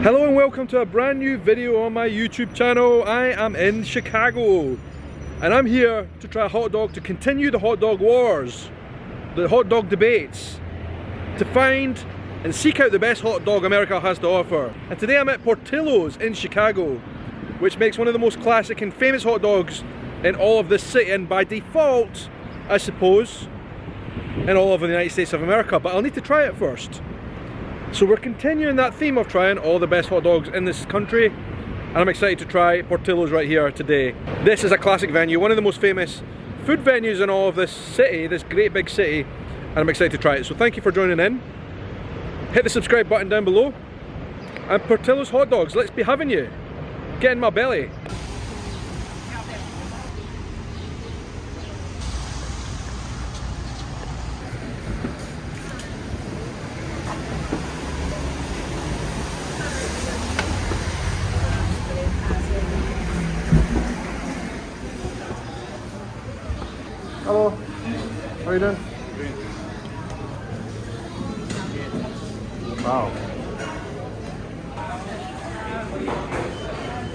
Hello and welcome to a brand new video on my YouTube channel. I am in Chicago and I'm here to try a hot dog, to continue the hot dog wars, the hot dog debates, to find and seek out the best hot dog America has to offer. And today I'm at Portillo's in Chicago, which makes one of the most classic and famous hot dogs in all of this city, and by default, I suppose, in all of the United States of America, but I'll need to try it first. So we're continuing that theme of trying all the best hot dogs in this country, and I'm excited to try Portillo's right here today. This is a classic venue, one of the most famous food venues in all of this city, this great big city, and I'm excited to try it. So thank you for joining in. Hit the subscribe button down below, and Portillo's hot dogs, let's be having you. Get in my belly. Hello, how are you doing? Wow.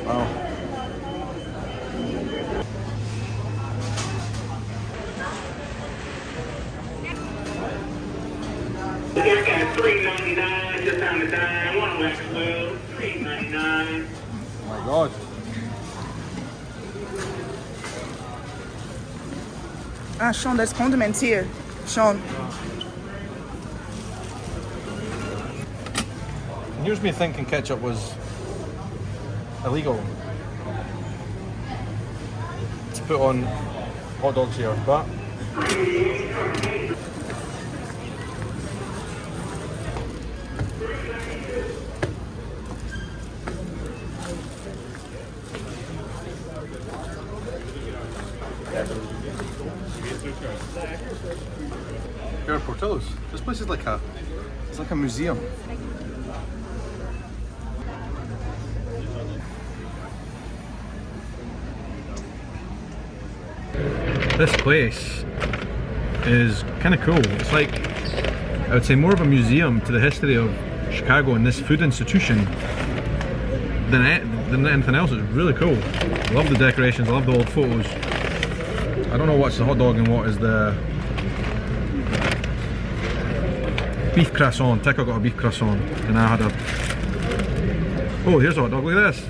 Wow. This got $3.99 just on the dime. One on extra food, $3.99. Oh my God. Sean, there's condiments here. Sean. Here's me thinking ketchup was illegal to put on hot dogs here, but here at Portillo's. This place is like it's like a museum. This place is kind of cool. It's like, I would say, more of a museum to the history of Chicago and this food institution than anything else. It's really cool. I love the decorations, I love the old photos. I don't know what's the hot dog and what is the beef croissant. Tico got a beef croissant and I had a... Oh, here's a hot dog, look at this.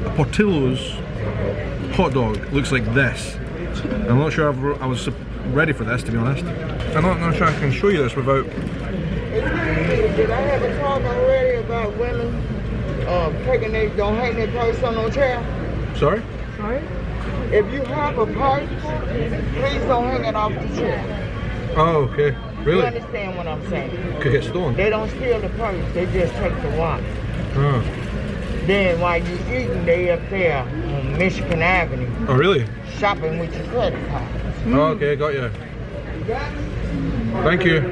A Portillo's hot dog looks like this. I'm not sure I was ready for this, to be honest. I'm not sure I can show you this without... Did I have a talk already about women don't hang their purse on no chair? Sorry? Sorry? If you have a purse, please don't hang it off the chair. Oh, okay. Really? You understand what I'm saying? Could get stolen. They don't steal the purse, they just take the watch. Oh. Then while you eating, they up there on Michigan Avenue. Oh, really? Shopping with your credit card. Oh, okay, got you. Thank you.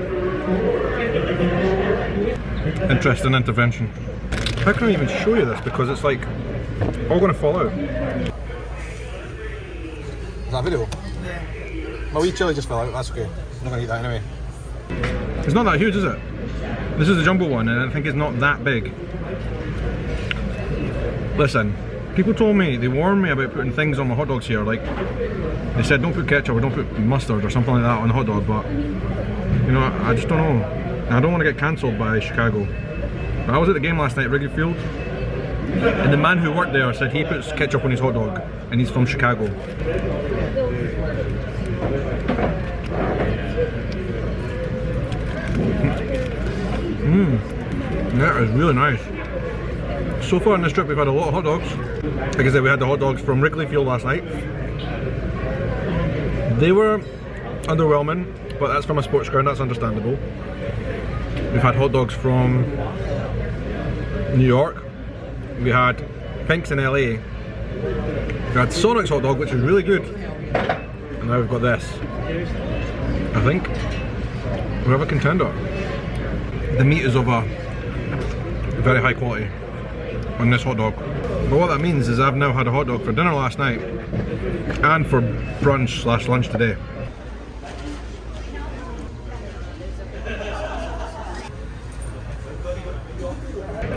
Interesting intervention. How can I even show you this? Because it's like all going to fall out. Is that a video? Yeah. My wee chili just fell out, that's okay. I'm not going to eat that anyway. It's not that huge, is it? This is the jumbo one and I think it's not that big. Listen, people told me, they warned me about putting things on my hot dogs here, like they said don't put ketchup or don't put mustard or something like that on the hot dog, but you know, I just don't know. I don't want to get cancelled by Chicago. But I was at the game last night at Wrigley Field and the man who worked there said he puts ketchup on his hot dog and he's from Chicago. That is really nice. So far on this trip we've had a lot of hot dogs. Like I said, we had the hot dogs from Wrigley Field last night. They were underwhelming, but that's from a sports ground, that's understandable. We've had hot dogs from New York. We had Pink's in LA. We had Sonic's hot dog, which is really good. And now we've got this. I think we have a contender. The meat is of a very high quality on this hot dog. But what that means is I've now had a hot dog for dinner last night and for brunch / lunch today.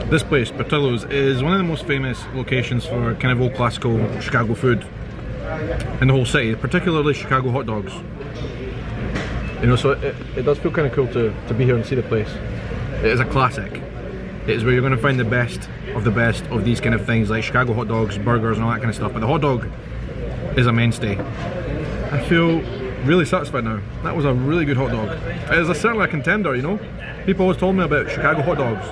This place, Portillo's, is one of the most famous locations for kind of old classical Chicago food in the whole city, particularly Chicago hot dogs. You know, so it does feel kind of cool to be here and see the place. It is a classic. It is where you're going to find the best of these kind of things like Chicago hot dogs, burgers and all that kind of stuff, but the hot dog is a mainstay. I feel really satisfied now. That was a really good hot dog. It is certainly a contender, you know. People always told me about Chicago hot dogs.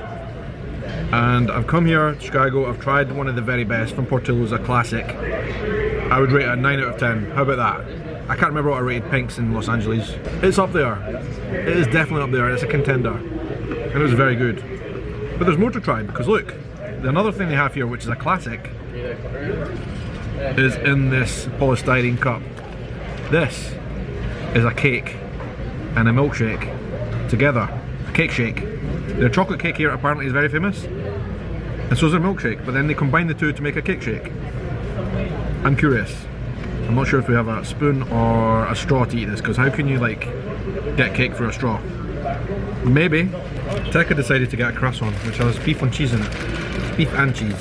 And I've come here to Chicago, I've tried one of the very best from Portillo's, a classic. I would rate it a 9 out of 10. How about that? I can't remember what I rated Pink's in Los Angeles. It's up there. It is definitely up there. It's a contender. And it was very good. But there's more to try because look, another thing they have here, which is a classic, is in this polystyrene cup. This is a cake and a milkshake together. A cake shake. The chocolate cake here apparently is very famous, and so is their milkshake, but then they combine the two to make a cake shake. I'm curious. I'm not sure if we have a spoon or a straw to eat this, because how can you like get cake for a straw? Maybe. Tekka decided to get a croissant, which has beef and cheese in it. Beef and cheese.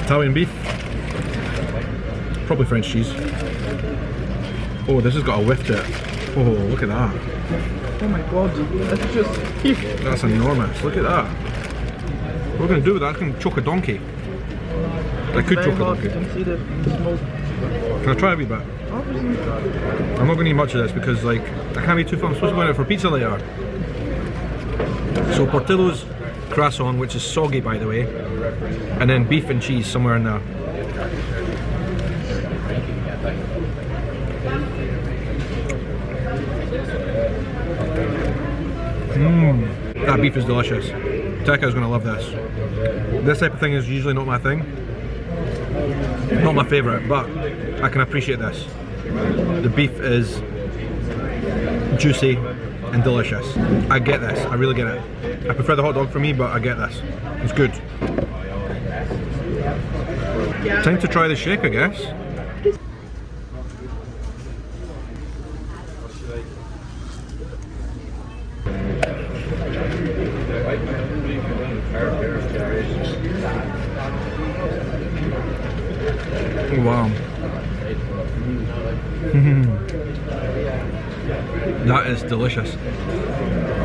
Italian beef. Probably French cheese. Oh, this has got a whiff to it. Oh, look at that. Oh my god, that's just... That's enormous, look at that. What we're going to do with that, I can choke a donkey. I could choke a donkey. You can see the smoke. Can I try a wee bit? I'm not going to eat much of this because like, I can't eat too full. I'm supposed to go out for pizza later. So Portillo's croissant, which is soggy by the way, and then beef and cheese somewhere in there. That beef is delicious. Tekka's gonna love this. This type of thing is usually not my thing. Not my favourite, but I can appreciate this. The beef is juicy and delicious. I get this, I really get it. I prefer the hot dog for me, but I get this. It's good. Time to try the shake, I guess. Oh, wow. That is delicious.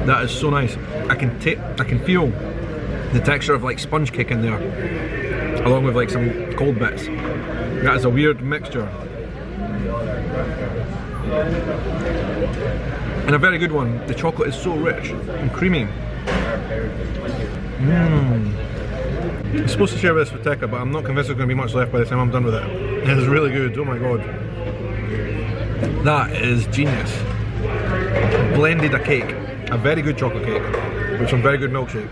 That is so nice. I can feel the texture of like sponge cake in there, along with like some cold bits. That is a weird mixture. And a very good one. The chocolate is so rich and creamy. I'm supposed to share this with Tekka, but I'm not convinced there's going to be much left by the time I'm done with it. It is really good, oh my god. That is genius. Blended a cake, a very good chocolate cake, with some very good milkshake.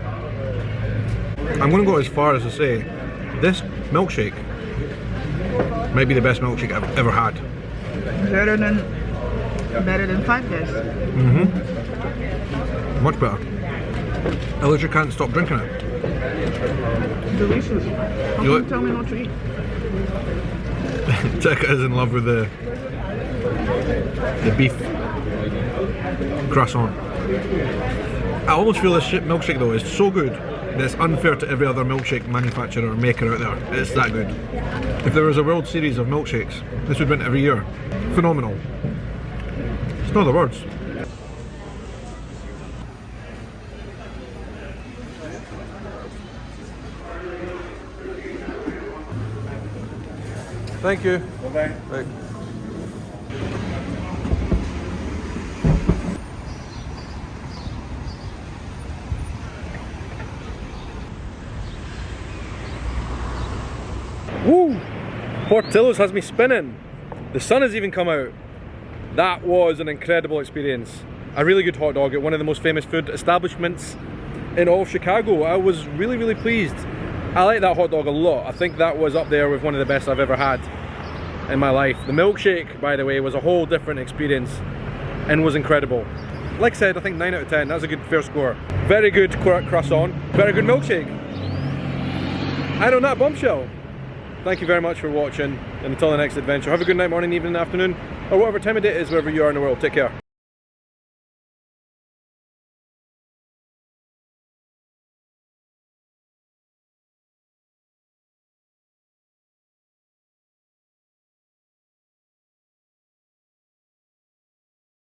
I'm going to go as far as to say, this milkshake might be the best milkshake I've ever had. Better than Five Guys. Much better. I literally can't stop drinking it. Delicious. How can you tell me not to eat? Tekka is in love with the beef croissant. I almost feel this milkshake though is so good that it's unfair to every other milkshake manufacturer or maker out there. It's that good. If there was a World Series of milkshakes, this would win every year. Phenomenal. It's no other words. Thank you. Bye-bye. Bye. Woo! Portillo's has me spinning. The sun has even come out. That was an incredible experience. A really good hot dog at one of the most famous food establishments in all of Chicago. I was really, really pleased. I like that hot dog a lot. I think that was up there with one of the best I've ever had in my life. The milkshake, by the way, was a whole different experience and was incredible. Like I said, I think 9 out of 10. That's a good fair score. Very good croissant, very good milkshake. And on that bombshell, thank you very much for watching, and until the next adventure, have a good night, morning, evening, afternoon, or whatever time of day it is wherever you are in the world. Take care.